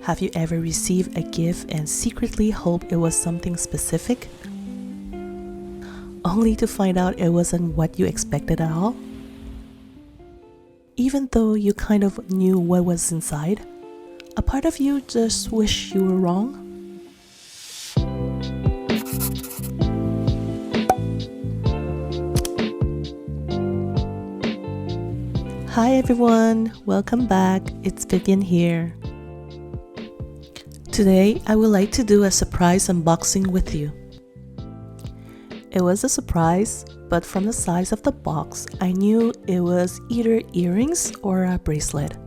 Have you ever received a gift and secretly hoped it was something specific, only to find out it wasn't what you expected at all? Even though you kind of knew what was inside, a part of you just wished you were wrong? Hi everyone, welcome back. It's Vivienne here. Today, I would like to do a surprise unboxing with you. It was a surprise, but from the size of the box, I knew it was either earrings or a bracelet.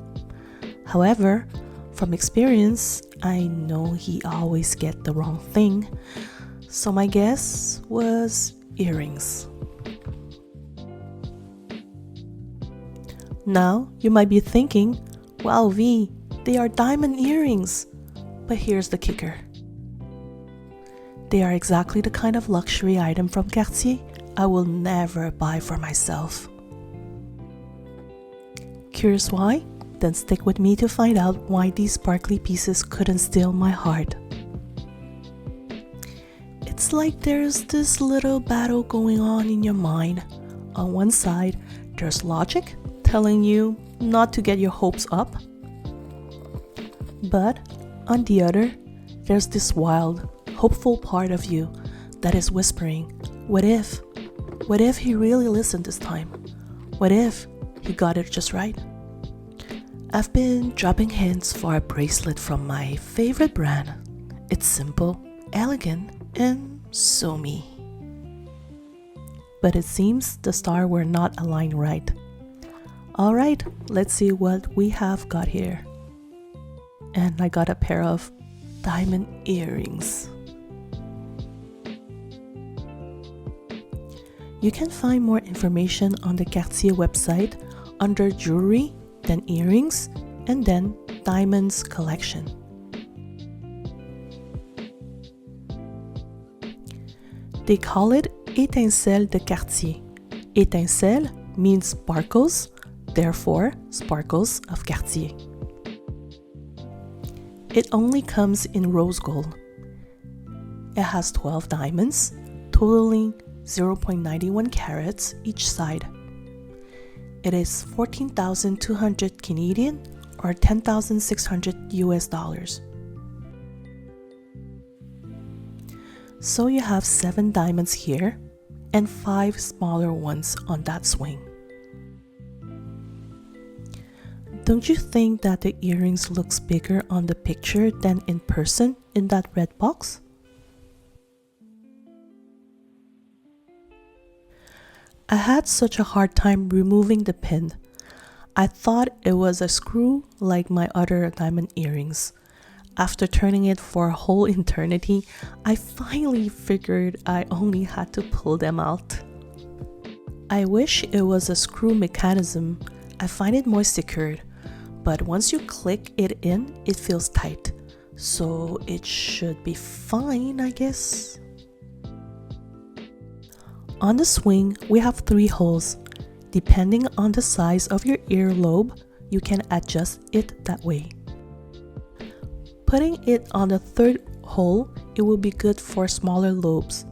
However, from experience, I know he always gets the wrong thing, so my guess was earrings. Now, you might be thinking, wow V, they are diamond earrings. But here's the kicker. They are exactly the kind of luxury item from Cartier I will never buy for myself. Curious why? Then stick with me to find out why these sparkly pieces couldn't steal my heart. It's like there's this little battle going on in your mind. On one side, there's logic telling you not to get your hopes up. But on the other, there's this wild, hopeful part of you that is whispering, what if? What if he really listened this time? What if he got it just right? I've been dropping hints for a bracelet from my favorite brand. It's simple, elegant, and so me. But it seems the stars were not aligned right. Alright, let's see what we have got here. And I got a pair of diamond earrings. You can find more information on the Cartier website under jewelry, then earrings, and then diamonds collection. They call it ETINCELLE de Cartier. Étincelle means sparkles, therefore sparkles of Cartier. It only comes in rose gold. It has 12 diamonds, totaling 0.91 carats each side. It is 14,200 Canadian or 10,600 US dollars. So you have 7 diamonds here and 5 smaller ones on that swing. Don't you think that the earrings looks bigger on the picture than in person in that red box? I had such a hard time removing the pin. I thought it was a screw like my other diamond earrings. After turning it for a whole eternity, I finally figured I only had to pull them out. I wish it was a screw mechanism. I find it more secured. But once you click it in, it feels tight. So it should be fine, I guess. On the swing, we have 3 holes. Depending on the size of your earlobe, you can adjust it that way. Putting it on the 3rd hole, it will be good for smaller lobes.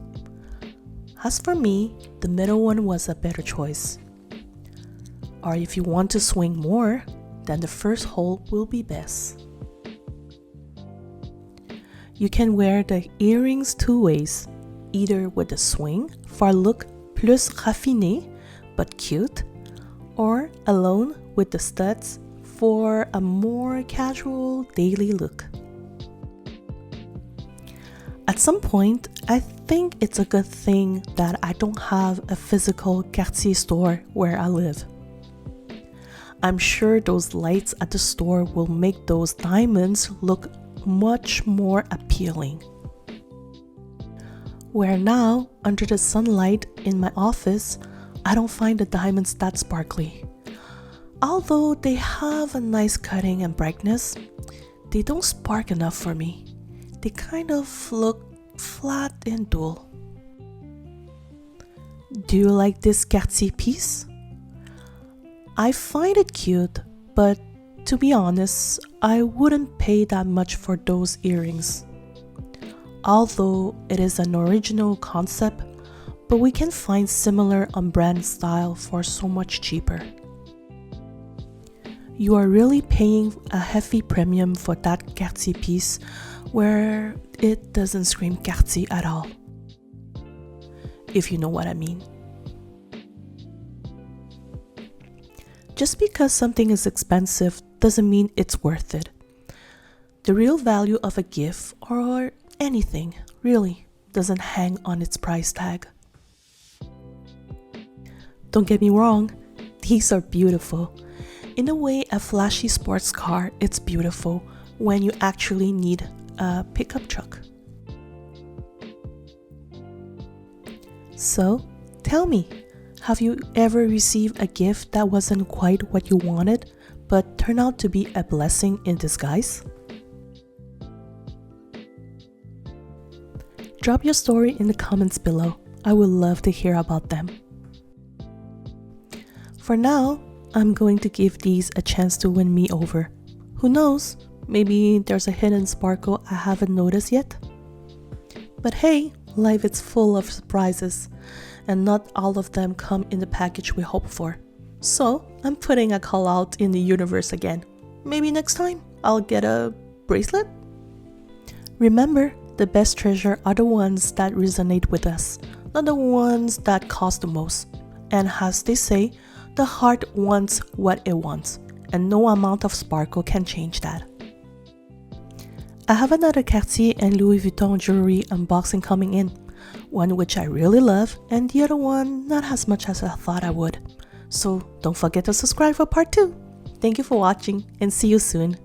As for me, the middle one was a better choice. Or if you want to swing more, then the 1st hole will be best. You can wear the earrings 2 ways, either with the swing for a look plus raffiné but cute, or alone with the studs for a more casual daily look. At some point, I think it's a good thing that I don't have a physical Cartier store where I live. I'm sure those lights at the store will make those diamonds look much more appealing. Where now, under the sunlight in my office, I don't find the diamonds that sparkly. Although they have a nice cutting and brightness, they don't spark enough for me. They kind of look flat and dull. Do you like this Cartier piece? I find it cute, but to be honest, I wouldn't pay that much for those earrings. Although it is an original concept, but we can find similar on-brand style for so much cheaper. You are really paying a hefty premium for that Cartier piece where it doesn't scream Cartier at all. If you know what I mean. Just because something is expensive doesn't mean it's worth it. The real value of a gift or anything really doesn't hang on its price tag. Don't get me wrong, these are beautiful. In a way, a flashy sports car, it's beautiful when you actually need a pickup truck. So, tell me, have you ever received a gift that wasn't quite what you wanted, but turned out to be a blessing in disguise? Drop your story in the comments below. I would love to hear about them. For now, I'm going to give these a chance to win me over. Who knows, maybe there's a hidden sparkle I haven't noticed yet. But hey, life is full of surprises, and not all of them come in the package we hope for. So, I'm putting a call out in the universe again. Maybe next time I'll get a bracelet? Remember, the best treasure are the ones that resonate with us, not the ones that cost the most. And as they say, the heart wants what it wants, and no amount of sparkle can change that. I have another Cartier and Louis Vuitton jewelry unboxing coming in, one which I really love and the other one not as much as I thought I would. So don't forget to subscribe for part 2. Thank you for watching and see you soon.